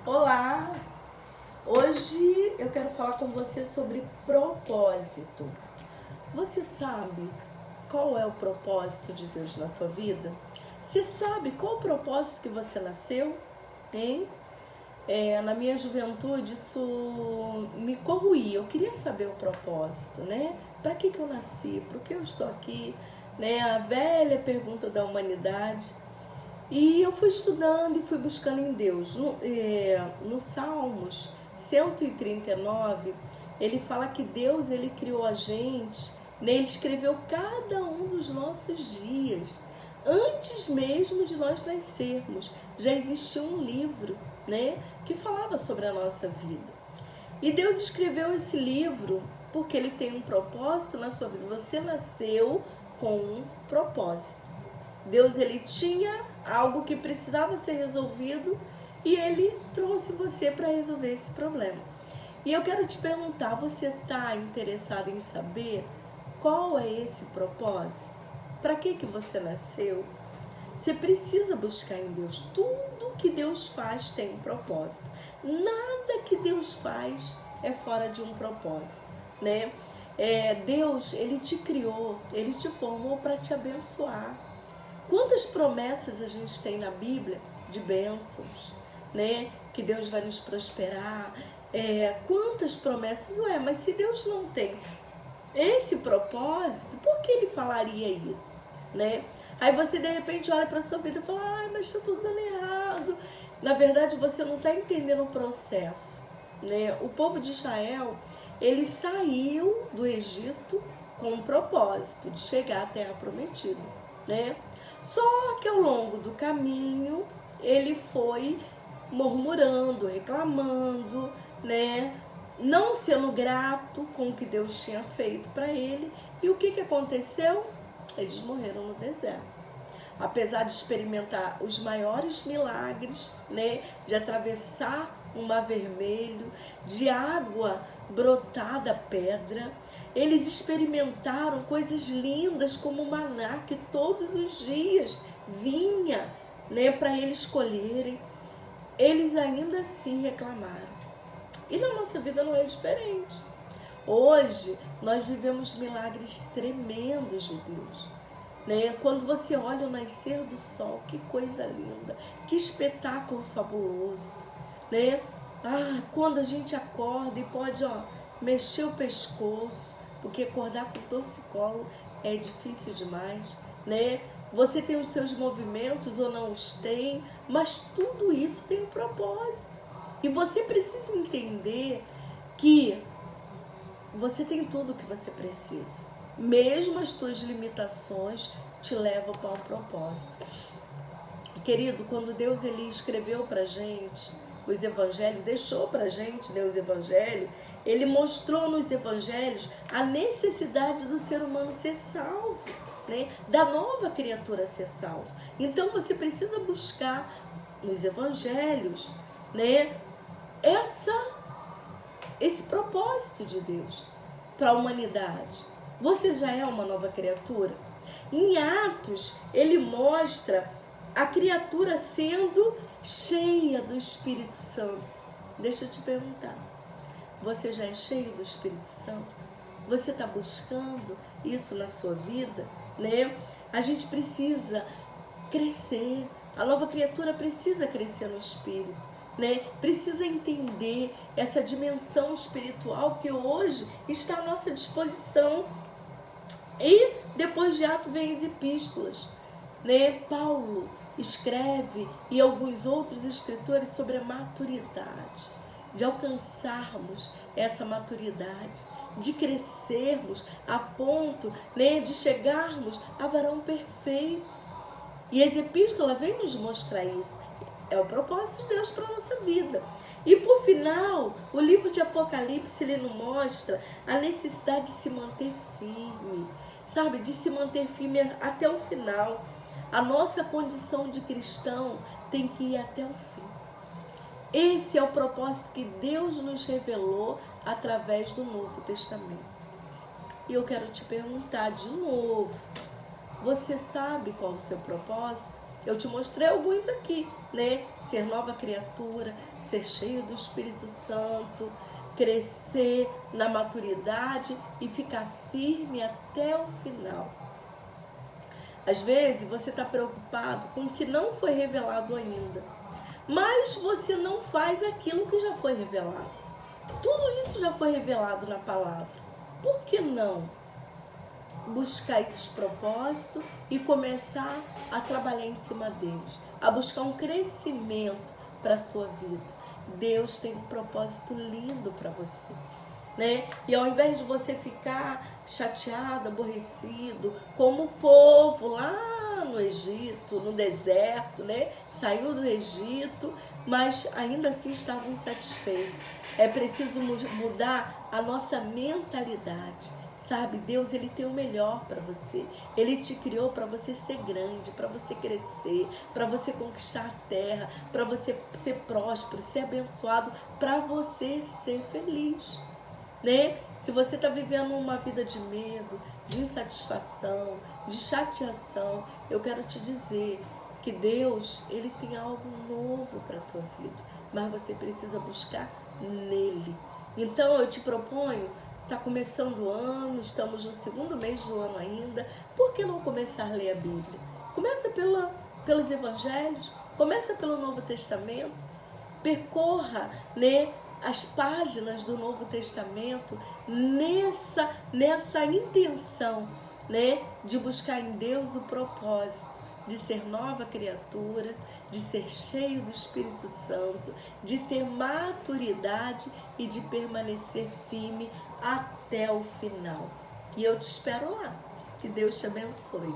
Olá! Hoje eu quero falar com você sobre propósito. Você sabe qual é o propósito de Deus na tua vida? Você sabe qual o propósito que você nasceu? Hein? Na minha juventude isso me corroía. Eu queria saber o propósito, né? Para que eu nasci? Por que eu estou aqui? Né? A velha pergunta da humanidade. E eu fui estudando e fui buscando em Deus. No Salmos 139, ele fala que Deus ele criou a gente, né? Ele escreveu cada um dos nossos dias. Antes mesmo de nós nascermos, já existia um livro, né, que falava sobre a nossa vida. E Deus escreveu esse livro porque ele tem um propósito na sua vida. Você nasceu com um propósito. Deus ele tinha algo que precisava ser resolvido e ele trouxe você para resolver esse problema. E eu quero te perguntar, você está interessado em saber qual é esse propósito? Para que você nasceu? Você precisa buscar em Deus. Tudo que Deus faz tem um propósito. Nada que Deus faz é fora de um propósito, né? Deus, ele te criou, ele te formou para te abençoar. Quantas promessas a gente tem na Bíblia de bênçãos, né? Que Deus vai nos prosperar. Quantas promessas, mas se Deus não tem esse propósito, por que ele falaria isso, né? Aí você de repente olha para a sua vida e fala, mas está tudo dando errado. Na verdade você não está entendendo o processo, né? O povo de Israel, ele saiu do Egito com um propósito de chegar à terra prometida, né? Só que ao longo do caminho ele foi murmurando, reclamando, né? Não sendo grato com o que Deus tinha feito para ele. E o que aconteceu? Eles morreram no deserto. Apesar de experimentar os maiores milagres, né? De atravessar um mar vermelho, de água brotar da pedra, eles experimentaram coisas lindas como o maná que todos os dias vinha, né, para eles colherem. Eles ainda assim reclamaram. E na nossa vida não é diferente. Hoje nós vivemos milagres tremendos de Deus, né? Quando você olha o nascer do sol, que coisa linda, que espetáculo fabuloso, né? Quando a gente acorda e pode, mexer o pescoço, porque acordar com torcicolo é difícil demais, né? Você tem os seus movimentos ou não os tem, mas tudo isso tem um propósito. E você precisa entender que você tem tudo o que você precisa. Mesmo as tuas limitações te levam para um propósito. Querido, quando Deus ele escreveu para a gente os evangelhos, deixou para a gente, né, os evangelhos, ele mostrou nos evangelhos a necessidade do ser humano ser salvo, né, da nova criatura ser salvo. Então você precisa buscar nos evangelhos, né, esse propósito de Deus para a humanidade. Você já é uma nova criatura? Em Atos, ele mostra a criatura sendo cheia do Espírito Santo. Deixa eu te perguntar, você já é cheio do Espírito Santo? Você está buscando isso na sua vida, né? A gente precisa crescer, a nova criatura precisa crescer no Espírito, né? Precisa entender essa dimensão espiritual que hoje está à nossa disposição. E depois de Atos vem as epístolas, né? Paulo escreve e alguns outros escritores sobre a maturidade, de alcançarmos essa maturidade, de crescermos a ponto, né, de chegarmos a varão perfeito. E as epístolas vêm nos mostrar isso. É o propósito de Deus para a nossa vida. E por final, o livro de Apocalipse ele nos mostra a necessidade de se manter firme, sabe? De se manter firme até o final. A nossa condição de cristão tem que ir até o fim. Esse é o propósito que Deus nos revelou através do Novo Testamento. E eu quero te perguntar de novo, você sabe qual é o seu propósito? Eu te mostrei alguns aqui, né? Ser nova criatura, ser cheio do Espírito Santo, crescer na maturidade e ficar firme até o final. Às vezes você está preocupado com o que não foi revelado ainda, mas você não faz aquilo que já foi revelado. Tudo isso já foi revelado na palavra. Por que não buscar esses propósitos e começar a trabalhar em cima deles, a buscar um crescimento para a sua vida? Deus tem um propósito lindo para você, né? E ao invés de você ficar chateado, aborrecido, como o povo lá no Egito, no deserto, né? Saiu do Egito, mas ainda assim estavam insatisfeitos. É preciso mudar a nossa mentalidade. Sabe, Deus, ele tem o melhor para você. Ele te criou para você ser grande, para você crescer, para você conquistar a terra, para você ser próspero, ser abençoado, para você ser feliz, né? Se você está vivendo uma vida de medo, de insatisfação, de chateação, eu quero te dizer que Deus, ele tem algo novo para a tua vida, mas você precisa buscar nele. Então eu te proponho, está começando o ano, estamos no segundo mês do ano ainda, por que não começar a ler a Bíblia? Começa pelos evangelhos, começa pelo Novo Testamento, percorra, né, as páginas do Novo Testamento nessa intenção, né, de buscar em Deus o propósito de ser nova criatura, de ser cheio do Espírito Santo, de ter maturidade e de permanecer firme até o final. E eu te espero lá. Que Deus te abençoe.